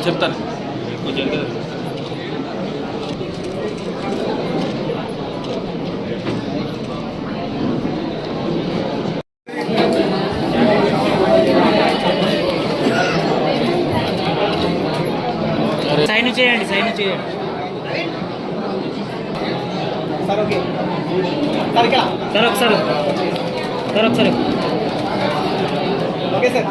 చెప్తాను సైన్ చేయండి sir okay sir ఇక్కడ సార్ ఒకసారి ఓకే సార్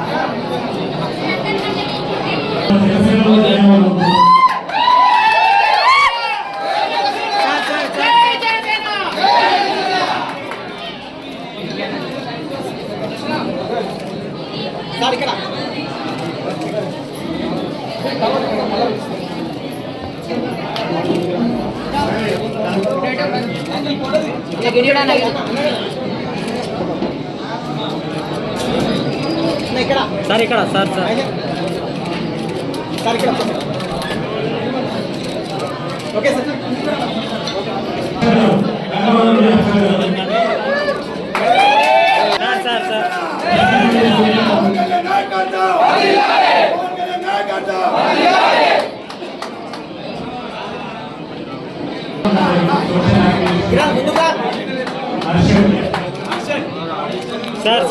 సార్ ఇక్కడ ఇక్కడ సార్ ఇక్కడ okay sir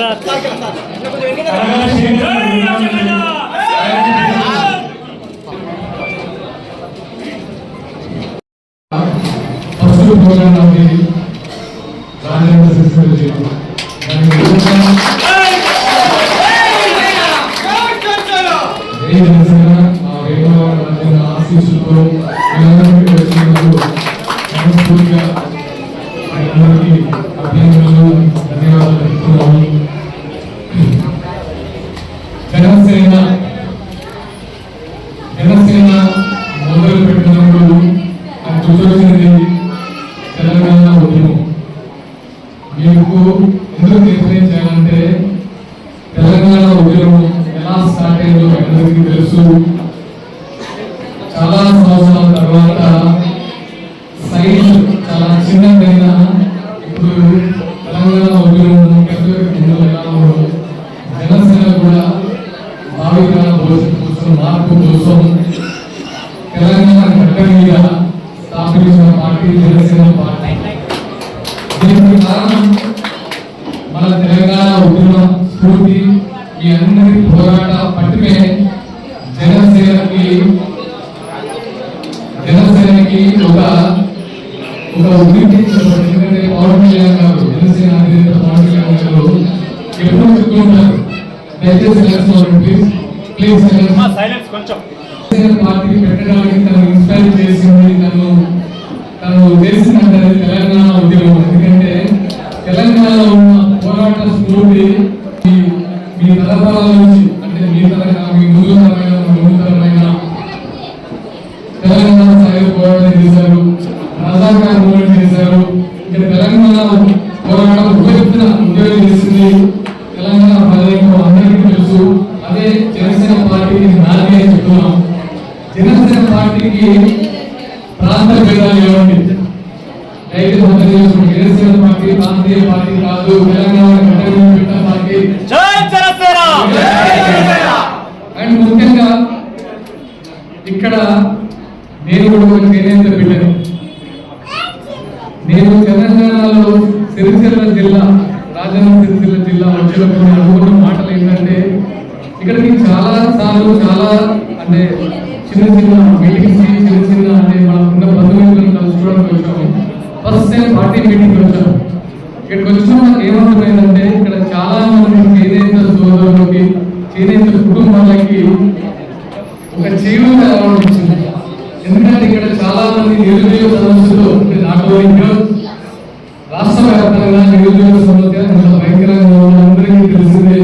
sir first programme ఉంది రాజేంద్ర సిస్టమ్ ఆశీస్సులతో మనస్ఫూర్తిగా అందరికీ అభినందనలు ధన్యవాదాలు చెప్తున్నాము. జనసేన మొదలు పెట్టినప్పుడు అది గుర్తొచ్చింది తెలంగాణ ఉద్యమం. మీకు ఎందుకు నిర్ణయం చేయాలంటే తెలంగాణ ఉద్యమం ఎలా స్టార్ట్ అయిందో అందరికీ తెలుసు. చాలా సంవత్సరాల తర్వాత సైజ్ చాలా చిన్నదైనా ఇప్పుడు తెలంగాణ ఉద్యమం జనసేన కూడా భావికాల భవిష్యత్తు కోసం మార్పు కోసం తెలంగాణ గడ్డ మీద స్థాపించిన పార్టీ జనసేన పార్టీ. దీనికి కారణం మన తెలంగాణ ఉద్యమ స్ఫూర్తి, ఈ అందరి పోరాట పట్టుకే జనసేనకి ఒక ఉద్యోగి ఎందుకంటే పవన్ కళ్యాణ్ గారు జనసేన అధినేత పవన్ కళ్యాణ్ గారు ఎప్పుడు చెప్తూ ఉంటారు, దయచేసి ప్లీజ్ పార్టీ పెట్టడానికి తను ఇన్స్పైర్ చేసింది, తను చేసిందంటే తెలంగాణ ఉద్యమం. ఎందుకంటే తెలంగాణలో ఉన్న పోరాట స్ఫూర్తి మీ తరతరాల నుంచి, అంటే మీ ముందు తరమైన తెలంగాణ సాయుధ పోరాటం చేశారు, రజాకార్ మూవ్మెంట్ చేశారు. ఇక్కడ తెలంగాణ పోరాటం ఉద్యోగం చేసింది తెలంగాణ ప్రజలకు అందరికీ తెలుసు. అదే జనసేన పార్టీకి నాలుగే చెప్తున్నాం. జనసేన పార్టీకి ప్రాంత భేదాలు ఏమండి దయచేసి అర్థం చేసుకోండి. జనసేన పార్టీ ప్రాంతీయ పార్టీ కాదు, తెలంగాణ పెట్ట పార్టీ. అండ్ ముఖ్యంగా ఇక్కడ నేను కూడా ఒక చేనేత బిడ్డను. నేను తెలంగాణలో సిరిసిల్ల జిల్లా, రాజన్న సిరిసిల్ల జిల్లా వచ్చినప్పుడు అనుకున్న మాటలు ఏంటంటే, ఇక్కడికి చాలా సార్లు అంటే చిన్న మీటింగ్స్ అంటే మనకున్న బంధువులను కలుసుకోవడానికి వచ్చాము. ఫస్ట్ టైం పార్టీ మీటింగ్ వచ్చాము. ఇక్కడికి వచ్చిన మనకు ఏమర్థమైందంటే ఇక్కడ చాలా మంది చేనేత సోదరులకి చేనేత కుటుంబాలకి ఒక జీవిత అనిపించింది. ఎందుకంటే ఇక్కడ చాలా మంది నిరుద్యోగ సమస్యలు నాట్ ఓన్లీ రాష్ట్ర వ్యాప్తంగా నిరుద్యోగ సమస్య చాలా భయంకరంగా అందరికీ తెలిసిందే.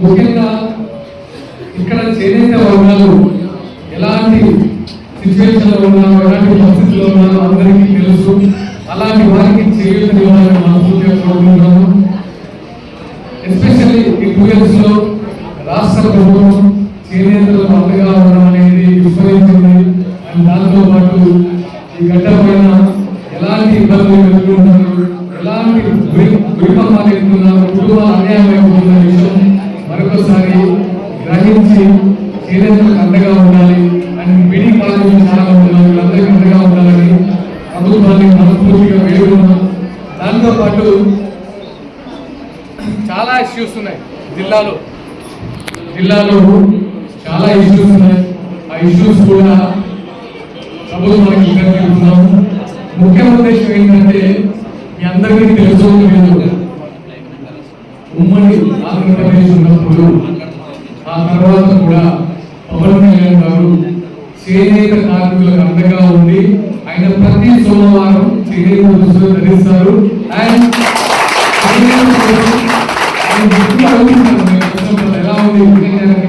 ముఖ్యంగా ఇక్కడ చేనేత వర్గాలు ఎలాంటి సిచ్యువేషన్ లో ఉన్నారో ఎలాంటి పరిస్థితుల్లో ఉన్నారో అందరికీ తెలుసు. అలాంటి వారికి చేయూతని ఇవ్వాలని మనస్ఫూర్తిగా కోరుకుంటున్నాము. ఎస్పెషల్లీ ఈ 2 years లో రాష్ట్ర ప్రభుత్వం చేనేతలకు అండగా ఉండడం అనేది విస్మరించింది. అండ్ దాంతో పాటు ఈ గడ్డ పైన ఎలాంటి ఇబ్బందులు ఎదుర్కొంటున్నారు, ఎలాంటి విఫలాలు ఎదుర్కొన్నారు, కుటుంబాలు అన్యాయం అయిపోతున్న విషయం మరొకసారి గ్రహించి చేనేతలకు అండగా ఉండాలి. అండ్ బీడీ కాలేజీలు చాలా ఉన్నారు, వీళ్ళందరికీ అండగా ఉండాలని ప్రభుత్వాన్ని మనస్ఫూర్తిగా వేడుకున్నాం. దాంతో పాటు చాలా ఇష్యూస్ ఉన్నాయి జిల్లాలో చాలా ఇష్యూస్ ఉన్నాయి. ఆ ఇష్యూస్ కూడా ప్రభుత్వానికి విజ్ఞప్తిస్తున్నాం. ముఖ్య ఉద్దేశం ఏంటంటే మీ అందరికీ తెలుసు, ఉమ్మడి ఆంధ్రప్రదేశ్ ఉన్నప్పుడు ఆ తర్వాత కూడా పవన్ కళ్యాణ్ గారు చేనేత కార్మికులకు అండగా ఉండి ఆయన ప్రతి సోమవారం చేనేత దుస్తులు ధరిస్తారు. అండ్ ఎలా ఉంది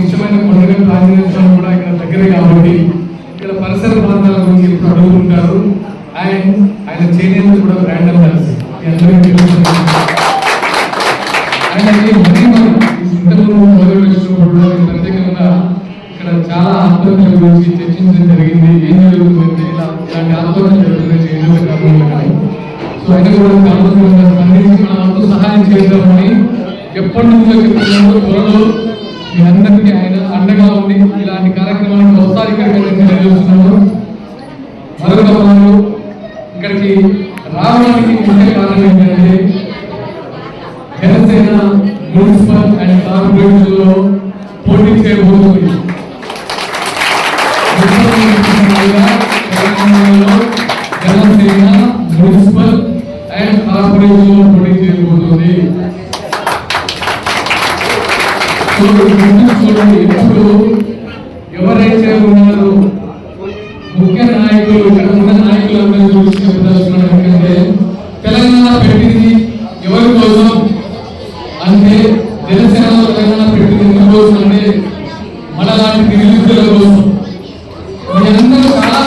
ఇష్టమైన పండుగ ప్రాధాన్యత కూడా ఇక్కడ దగ్గరే కాబట్టి ఇక్కడ పరిసర ప్రాంతాల గురించి ఇప్పుడు అడుగుతుంటారు. అండ్ ఆయన చేనేత కూడా బ్రాండ్ అంబాసిడర్ మీ అందరికీ తెలుసు. ప్రత్యేకంగా ఇక్కడ చాలా ఆత్మహత్యల గురించి చర్చించడం జరిగింది. ఏం జరుగుతుందంటే ఇలాంటి ఆత్మహత్య జరుగుతుంది చేనేత కార్మికులు. సో ఆయన కూడా సానుకూలంగా స్పందించి మనం అంతా సహాయం చేద్దామని ఎప్పటి నుంచో చెప్తున్నాము. త్వరలో మీ అందరికీ ఆయన అండగా ఉంది. ఇలాంటి కార్యక్రమాలను ఒకసారి ఇక్కడికి తెలియజేస్తున్నాము. మరొక వాళ్ళు ఇక్కడికి రావడానికి ముఖ్య కారణం ఏంటంటే జనసేన మున్సిపల్ అండ్ కార్పొరేషన్ లో పోటీ చేయబోతుంది. జనసేన మున్సిపల్ అండ్ కార్పొరేషన్ లో పోటీ చేయబోతుంది. ఇప్పుడు ఎవరైతే ఉన్నారో ముఖ్య నాయకులు ఇక్కడ ఉన్న నాయకులందరూ చూసి చెప్పదలుచుకున్నాను. ఎందుకంటే తెలంగాణ పెట్టింది ఎవరి కోసం అంటే జనసేనలో తెలంగాణ పెట్టింది ఎవరి కోసం అంటే మనలాంటి నిరుద్యోగుల కోసం. మీరందరూ చాలా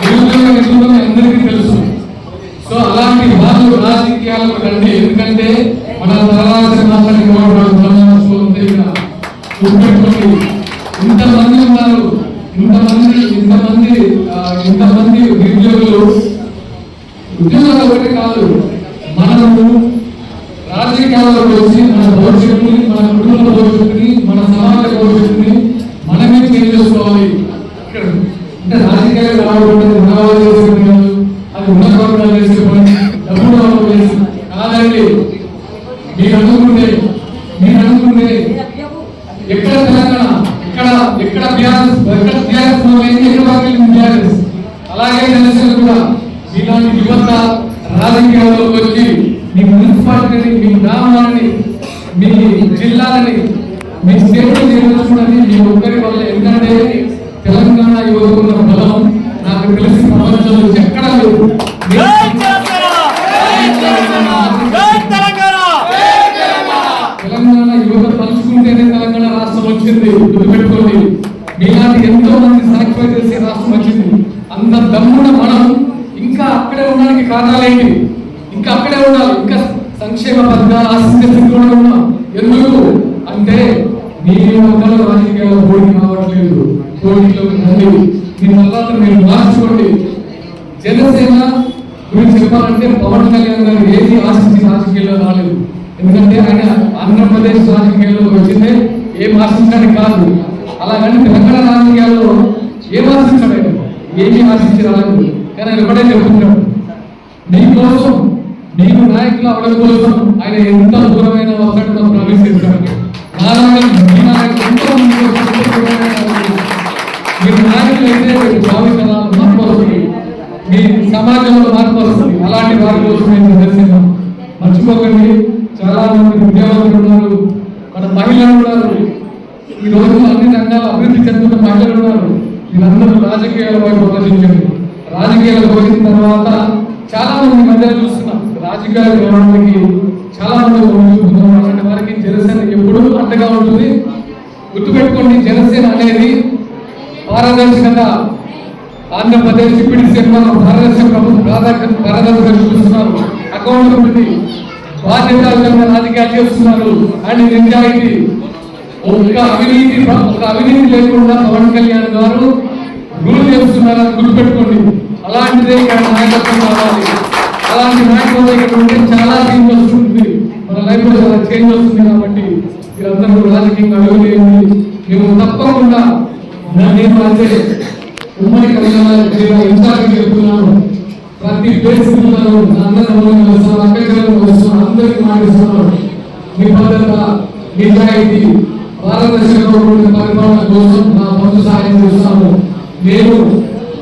నిరుద్యోగం అందరికీ తెలుసు. సో అలాంటి వాళ్ళు రాజకీయాలకు రండి. ఎందుకంటే మన తరవాల్సిన ఇంతమంది ఉన్నారు, ఇంతమంది నిరుద్యోగులు. ఉద్యోగాలు ఒకటి కాదు, మనము రాజకీయాలకు వచ్చి మన భవిష్యత్తుని, మన కుటుంబ భవిష్యత్తుని, మన సమాజ భవిష్యత్తుని మనమే చేంజ్ చేసుకోవాలి. ఇక్కడ అంటే రాజకీయాలు రావడం అది ఉన్నత చేసే పని, డబ్బులు చేసి కాదండి. మీరు అనుకుంటే ఎక్కడ తెలంగాణ ఎక్కడ బీఆర్ఎస్ అలాగే జనసేన కూడా ఇలాంటి యువత రాజకీయాల్లో వచ్చి మీ మున్సిపాలిటీని, మీ గ్రామాలని, మీ జిల్లాలని, మీ స్టేట్ని నిర్వహించుకోవడానికి మీ ఒక్కరి వల్ల. ఎందుకంటే తెలంగాణ యువకున్న బలం నాకు తెలిసి ప్రపంచంలో ఎక్కడ లేదు. తెలంగాణ యువత తలుచుకుంటేనే తెలంగాణ రాష్ట్రం వచ్చింది. గుర్తుపెట్టుకోండి. మీలాంటి ఎంతో మంది సాక్రిఫైస్ చేసే రాష్ట్రం వచ్చింది. అంత దమ్మున మనం ఇంకా అక్కడే ఉండడానికి కారణాలేంటి? ఇంకా అక్కడే ఉండాలి. ఇంకా సంక్షేమ పథకాలు ఆశించే స్థితిలో ఉన్నాం. ఎందుకు అంటే మీ వర్గాల రాజకీయాల్లో పోటీ కావట్లేదు. పోటీలో రండి. మీ తర్వాత మీరు మార్చుకోండి. జనసేన గురించి చెప్పాలంటే పవన్ కళ్యాణ్ గారు ఏది ఆశించి రాజకీయాల్లో రాలేదు. ఎందుకంటే ఆయన ఆంధ్రప్రదేశ్ రాజకీయాల్లో వచ్చిందే ఏం ఆశించడానికి కాదు. అలాగని తెలంగాణ రాజకీయాల్లో ఏం ఆశించాడు? ఏమీ ఆశించి రాలేదు. కానీ ఆయన ఒకటే చెప్తున్నాడు, నీకోసం నీకు నాయకులు అవడం కోసం ఆయన ఎంత దూరమైన వస్తాడో ప్రామిస్ చేశాడు. మీరు నాయకులు అయితే భావితరాలు మార్పు వస్తుంది, మీ సమాజంలో మార్పు వస్తుంది. అలాంటి వారి కోసం మర్చిపోకండి. చాలా మంది విద్యావంతులు ఉన్నారు, మన మహిళలు ఉన్నారు, ఈ రోజు అన్ని రంగాల అభివృద్ధి చెందుతున్న మహిళలు ఉన్నారు. వీళ్ళందరూ రాజకీయాల వైపు ఆలోచించండి. రాజకీయాలకు వచ్చిన తర్వాత చాలా మంది మధ్యలో చూస్తున్నాం, రాజకీయాలు రావడానికి చాలా మంది చూస్తున్నాం. అలాంటి వారికి జనసేన ఎప్పుడూ అండగా ఉంటుంది. గుర్తుపెట్టుకోండి, జనసేన అనేది పారదర్శకత, ఆంధ్రప్రదేశ్ డిప్యూటీ సీఎం పారదర్శక పారదర్శకత చూస్తున్నారు, అకౌంటబిలిటీ, బాధ్యతగా రాజకీయాలు చేస్తున్నారు అండ్ నిజాయితీ. ఒక అవినీతి లేకుండా పవన్ కళ్యాణ్ గారు రూల్ చేస్తున్నారని గుర్తుపెట్టుకోండి. అలాంటిదే ఇక్కడ నాయకత్వం కావాలి. అలాంటి నాయకుల దగ్గర ఉంటే చాలా చేంజ్ వస్తుంది, మన లైఫ్ లో చాలా చేంజ్ వస్తుంది. కాబట్టి మీరందరూ రాజకీయంగా అడుగులేండి. మేము తప్పకుండా నేను అయితే ఉమ్మడి కళ్యాణ ఇన్ఛార్జ్ చెప్తున్నాను. ప్రతి ప్లేస్ అందరూ వస్తున్నారు, అందరికీ మాటిస్తున్నారు. నిబద్ధత, నిజాయితీ, పారదర్శకంగా పరిపాలన కోసం నా వంతు సహాయం చేస్తాను. నేను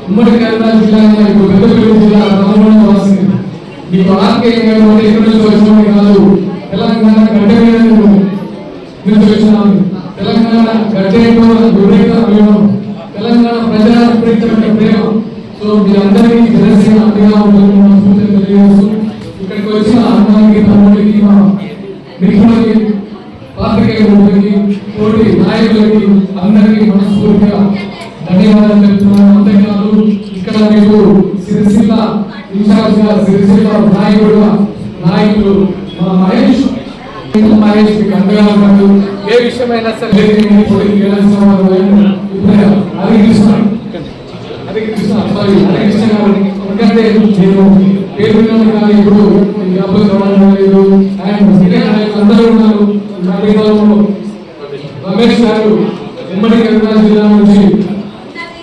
ఉమ్మడి కరీంనగర్ జిల్లా, ఇప్పుడు పెద్దపల్లి జిల్లా రామగుండం వాసిని. మీకు ఆర్కేయంగా ఎక్కడి నుంచి వచ్చిన కాదు, తెలంగాణ గడ్డ మీద నుంచి వచ్చినాను. తెలంగాణ గడ్డ వివరణ, తెలంగాణ ప్రజల విపరీతమైన ప్రేమ. సో మీరందరికీ జనసేన అండగా ఉంటుందని సూచన తెలియజేస్తూ ఇక్కడికి వచ్చిన అన్నానికి, తమ్ముడికి, మా మిత్రులకి, పాత్రికేయులకి, తోటి నాయకులకి అందరికీ మనస్ఫూర్తిగా ధన్యవాదాలు చెప్తున్నాను. అంతేకాదు ఇక్కడ మీకు సిరిసిల్ల ఇన్ఛార్జ్ గా, సిరిసిల్ల నాయకులు మా మహేష్ మీకు అండగా ఉన్నాడు. ఏ విషయమైనా సరే హరికృష్ణ గారు, ఎందుకంటే నేను పేరు కానీ ఇప్పుడు లేదు. అందరూ ఉన్నారు. రమేష్ గారు ఉమ్మడి కరీంనగర్ జిల్లా నుంచి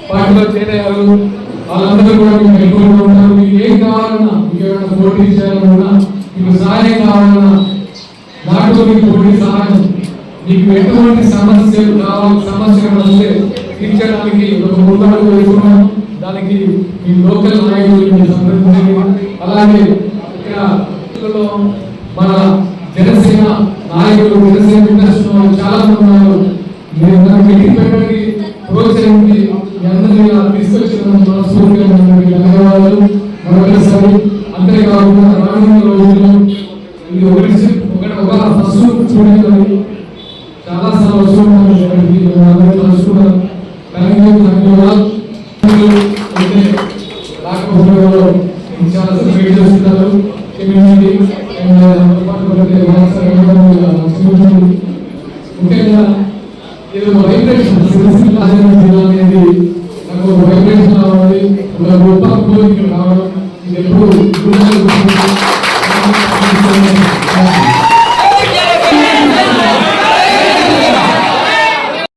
పార్టీలో చేరారు. వాళ్ళందరూ కూడా మీకు ఎటువంటి ఉంటారు. మీకు ఏం కావాలన్నా, మీకు ఏమైనా పోటీ చేయాలన్నా, మీకు సహాయం కావాలన్నా నాతో మీకు పోటీ సహాయం, మీకు ఎటువంటి సమస్యలు కావాలి, సమస్యలు వస్తే తీర్చడానికి ఒక ముందడుగు వేసుకున్నాం. దానికి మీ లోకల్ నాయకులు సంప్రదించండి. అలాగే ఇక్కడ మన జనసేన నాయకులు, జనసేన ఇండస్ట్రీలో చాలా మంది ఉన్నారు. మీరు మీటింగ్ పెట్టడానికి ప్రోత్సహించి మీ అందరినీ తీసుకొచ్చిన మనస్ఫూర్తిగా ధన్యవాదాలు మరొకసారి. అంతేకాకుండా రానున్న రోజుల్లో ఇది ఒక ఫస్ట్ చూడండి, చాలా సార్లు వస్తున్నాను కలుసుకున్నాను. ధన్యవాదాలు. చాలా సెలబ్రేట్ చేస్తున్నారు. ముఖ్యంగా ఇది వైబ్రేషన్ అనేది నాకు వైబ్రేషన్ రావాలి, ఒక రూపాయలు రావడం ఇది ఎప్పుడు